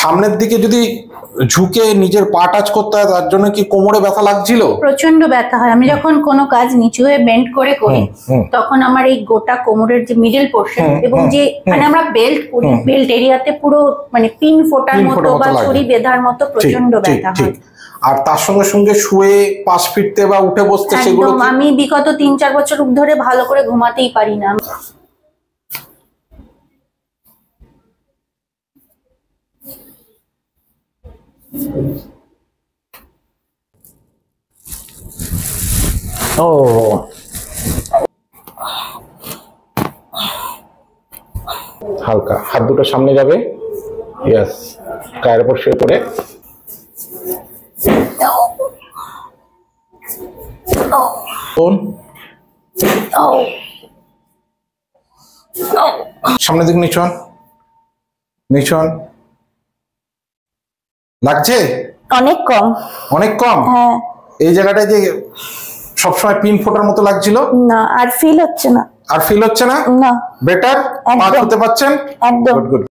সামনের দিকে যদি ঝুঁকে নিজের পা টাচ করতে হয়, তার জন্য কি কোমরে ব্যথা লাগছিল? প্রচন্ড ব্যথা হয়। আমি যখন কোনো কাজ নিচু হয়ে বেন্ড করে করি তখন আমার এই গোটা কোমরের যে মিডল পোর্শন এবং যে মানে আমরা বেল্ট পরি, বেল্ট এরিয়াতে পুরো মানে পিন ফোটার মতো বা ছুরি বেঁধার মতো প্রচন্ড ব্যথা হয়। আর তার সঙ্গে সঙ্গে শুয়ে পাশ ফিরতে বা উঠে বসতে, সেগুলো আমি বিগত 3-4 বছর ধরে ভালো করে ঘুমাতেই পারি না। ও হালকা হাত দুটো সামনে যাবে, ইয়েস, গায়ের উপর শুয়ে পড়ে। সামনের দিক নিচন, নিচন। লাগছে? অনেক কম। অনেক কম? হ্যাঁ। এই জায়গাটায় যে সবসময় পিন ফোটার মতো লাগছিল, না আর ফিল হচ্ছে না। আর ফিল হচ্ছে না? না। বেটার? পা হতে পারছেন? একদম। Good good.